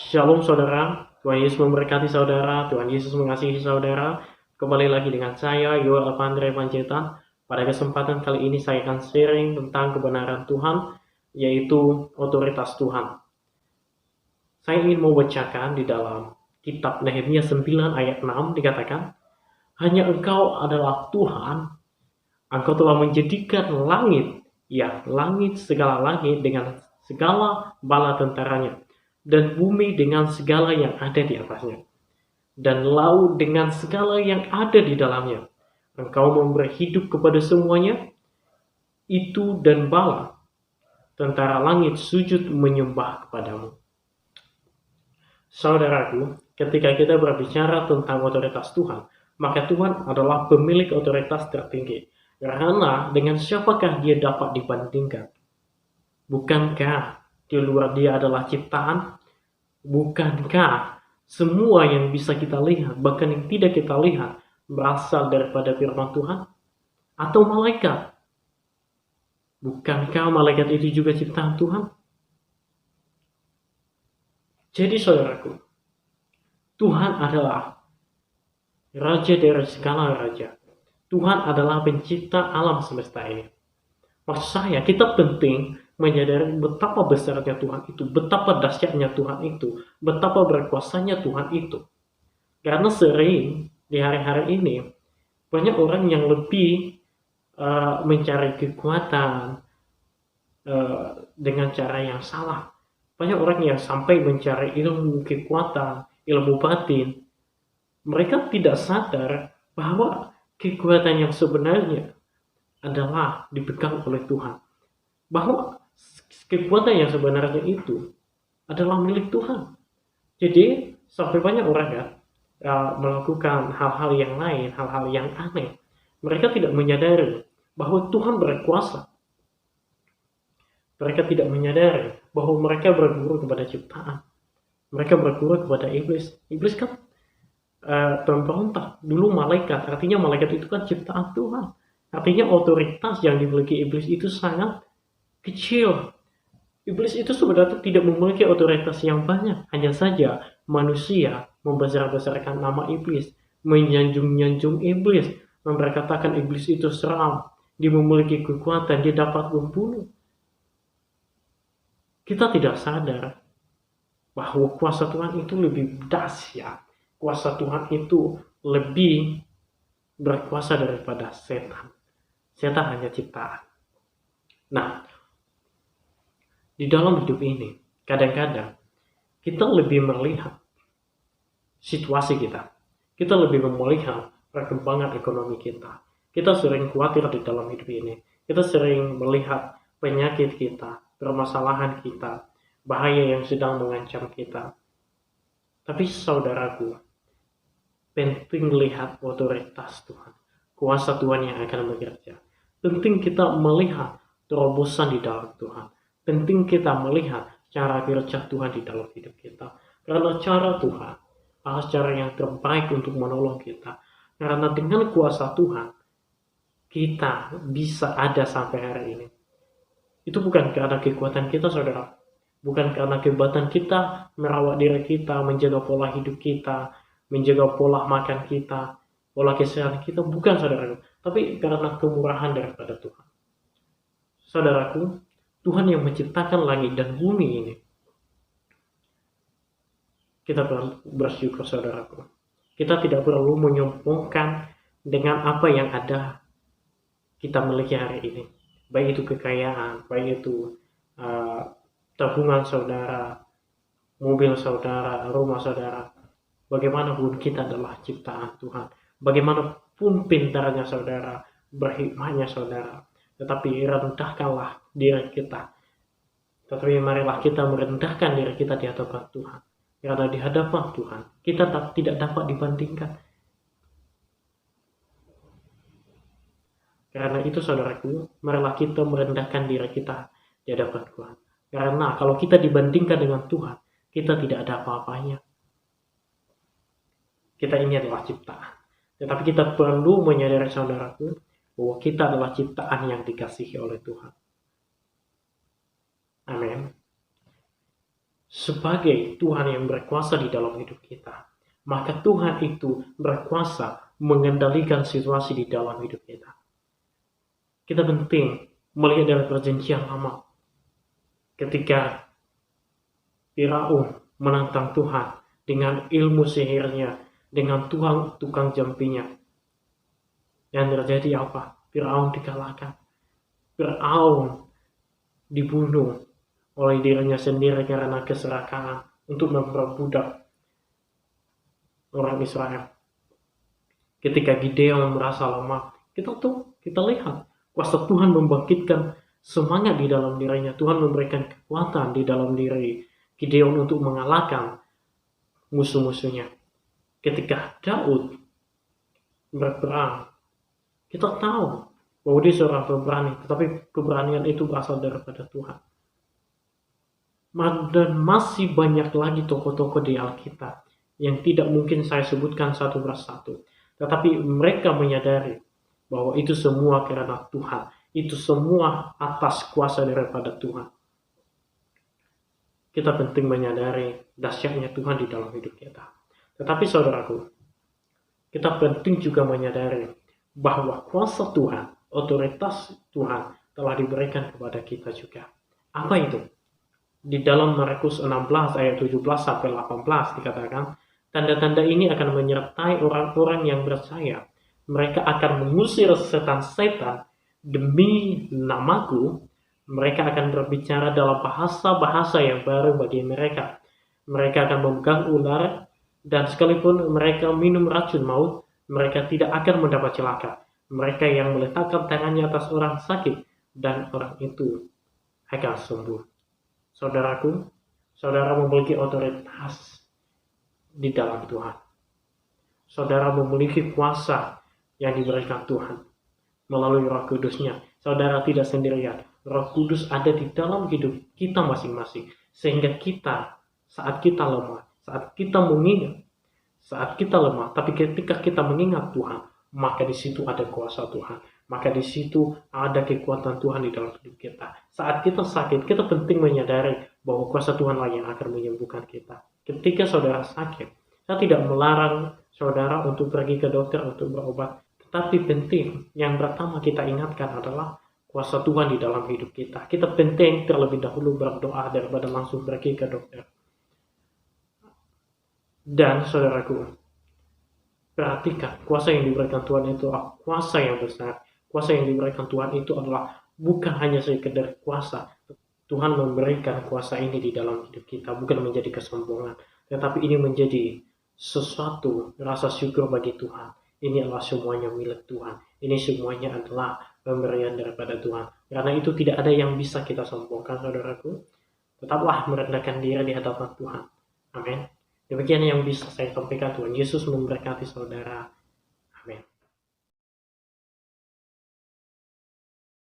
Shalom saudara, Tuhan Yesus memberkati saudara, Tuhan Yesus mengasihi saudara. Kembali lagi dengan saya, Yoel Alvandre Panjaitan. Pada kesempatan kali ini saya akan sharing tentang kebenaran Tuhan, yaitu otoritas Tuhan. Saya ingin membacakan di dalam kitab Nehemia 9 ayat 6 dikatakan, hanya Engkau adalah Tuhan, Engkau telah menjadikan langit, ya langit segala langit dengan segala bala tentaranya, dan bumi dengan segala yang ada di atasnya, dan laut dengan segala yang ada di dalamnya. Engkau memberi hidup kepada semuanya itu, dan bala tentara langit sujud menyembah kepadamu. Saudaraku, ketika kita berbicara tentang otoritas Tuhan, maka Tuhan adalah pemilik otoritas tertinggi. Karena dengan siapakah dia dapat dibandingkan? Bukankah di luar dia adalah ciptaan? Bukankah semua yang bisa kita lihat, bahkan yang tidak kita lihat, berasal daripada firman Tuhan? Atau malaikat? Bukankah malaikat itu juga ciptaan Tuhan? Jadi saudaraku, Tuhan adalah Raja dari segala raja. Tuhan adalah pencipta alam semesta ini. Maksud saya, kita penting menyadari betapa besarnya Tuhan itu, betapa dahsyatnya Tuhan itu, betapa berkuasanya Tuhan itu. Karena sering di hari-hari ini, banyak orang yang lebih mencari kekuatan dengan cara yang salah. Banyak orang yang sampai mencari ilmu kekuatan, ilmu batin. Mereka tidak sadar bahwa kekuatan yang sebenarnya adalah dipegang oleh Tuhan. Bahwa kekuatan yang sebenarnya itu adalah milik Tuhan. Jadi sampai banyak orang melakukan hal-hal yang lain, hal-hal yang aneh. Mereka tidak menyadari bahwa Tuhan berkuasa. Mereka tidak menyadari bahwa mereka berguru kepada ciptaan. Mereka berguru kepada iblis. Iblis kan pemberontak. Dulu malaikat, artinya malaikat itu kan ciptaan Tuhan. Artinya otoritas yang dimiliki iblis itu sangat kecil. Iblis itu sebenarnya tidak memiliki otoritas yang banyak. Hanya saja manusia membesar-besarkan nama iblis, menyanjung-nyanjung iblis, memberkatakan iblis itu seram, dia memiliki kekuatan, dia dapat membunuh. Kita tidak sadar bahwa kuasa Tuhan itu lebih dahsyat. Kuasa Tuhan itu lebih berkuasa daripada setan. Setan hanya ciptaan. Nah, di dalam hidup ini, kadang-kadang kita lebih melihat situasi kita. Kita lebih melihat perkembangan ekonomi kita. Kita sering khawatir di dalam hidup ini. Kita sering melihat penyakit kita, permasalahan kita, bahaya yang sedang mengancam kita. Tapi saudaraku, penting lihat otoritas Tuhan, kuasa Tuhan yang akan bekerja. Penting kita melihat terobosan di dalam Tuhan. Penting kita melihat cara kerja Tuhan di dalam hidup kita. Karena cara Tuhan adalah cara yang terbaik untuk menolong kita. Karena dengan kuasa Tuhan, kita bisa ada sampai hari ini. Itu bukan karena kekuatan kita, saudara. Bukan karena kehebatan kita merawat diri kita, menjaga pola hidup kita, menjaga pola makan kita, pola kesehatan kita. Bukan, saudara. Tapi karena kemurahan daripada Tuhan. Saudaraku, Tuhan yang menciptakan langit dan bumi ini. Kita bersyukur, saudaraku. Kita tidak perlu menyombongkan dengan apa yang ada kita miliki hari ini. Baik itu kekayaan, baik itu tabungan saudara, mobil saudara, rumah saudara. Bagaimanapun kita adalah ciptaan Tuhan. Bagaimanapun pintarnya saudara, berhikmahnya saudara. Tetapi rendahkanlah diri kita. Tetapi marilah kita merendahkan diri kita di hadapan Tuhan. Karena di hadapan Tuhan, kita tidak dapat dibandingkan. Karena itu saudaraku, marilah kita merendahkan diri kita di hadapan Tuhan. Karena kalau kita dibandingkan dengan Tuhan, kita tidak ada apa-apanya. Kita ini adalah ciptaan. Tetapi kita perlu menyadari saudaraku, bahwa kita adalah ciptaan yang dikasihi oleh Tuhan. Amin. sebagai Tuhan yang berkuasa di dalam hidup kita, maka Tuhan itu berkuasa mengendalikan situasi di dalam hidup kita. Kita penting melihat dari perjanjian lama, ketika Firaun menantang Tuhan dengan ilmu sihirnya, dengan tukang jampinya. Yang terjadi apa? Firaun dikalahkan. Firaun dibunuh oleh dirinya sendiri karena keserakahan untuk memperbudak orang Israel. Ketika Gideon merasa lemah, kita lihat kuasa Tuhan membangkitkan semangat di dalam dirinya. Tuhan memberikan kekuatan di dalam diri Gideon untuk mengalahkan musuh-musuhnya. Ketika Daud berperang, kita tahu bahwa dia seorang pemberani, tetapi keberanian itu berasal daripada Tuhan. Dan masih banyak lagi tokoh-tokoh di Alkitab yang tidak mungkin saya sebutkan satu persatu, tetapi mereka menyadari bahwa itu semua karena Tuhan, itu semua atas kuasa daripada Tuhan. Kita penting menyadari dahsyatnya Tuhan di dalam hidup kita. Tetapi saudaraku, kita penting juga menyadari bahwa kuasa Tuhan, otoritas Tuhan telah diberikan kepada kita juga. Apa itu? Di dalam Markus 16 ayat 17 sampai 18 dikatakan, tanda-tanda ini akan menyertai orang-orang yang percaya. Mereka akan mengusir setan-setan demi namaku. Mereka akan berbicara dalam bahasa-bahasa yang baru bagi mereka. Mereka akan memegang ular, dan sekalipun mereka minum racun maut, mereka tidak akan mendapat celaka. Mereka yang meletakkan tangannya atas orang sakit, dan orang itu akan sembuh. Saudaraku, saudara memiliki otoritas di dalam Tuhan. Saudara memiliki kuasa yang diberikan Tuhan melalui Roh Kudus-Nya. Saudara tidak sendirian. Roh Kudus ada di dalam hidup kita masing-masing. Sehingga kita, saat kita lemah, saat kita mengingat, saat kita lemah, tapi ketika kita mengingat Tuhan, maka di situ ada kuasa Tuhan. Maka di situ ada kekuatan Tuhan di dalam hidup kita. Saat kita sakit, kita penting menyadari bahwa kuasa Tuhanlah yang akan menyembuhkan kita. Ketika saudara sakit, saya tidak melarang saudara untuk pergi ke dokter untuk berobat. Tetapi penting, yang pertama kita ingatkan adalah kuasa Tuhan di dalam hidup kita. Kita penting terlebih dahulu berdoa daripada langsung pergi ke dokter. Dan saudaraku, perhatikan, kuasa yang diberikan Tuhan itu adalah kuasa yang besar. Kuasa yang diberikan Tuhan itu adalah bukan hanya sekedar kuasa. Tuhan memberikan kuasa ini di dalam hidup kita, bukan menjadi kesombongan. Tetapi ini menjadi sesuatu rasa syukur bagi Tuhan. Ini adalah semuanya milik Tuhan. Ini semuanya adalah pemberian daripada Tuhan. Karena itu tidak ada yang bisa kita sombongkan, saudaraku. Tetaplah merendahkan diri di hadapan Tuhan. Amin. Demikian yang bisa saya sampaikan. Tuhan Yesus memberkati saudara.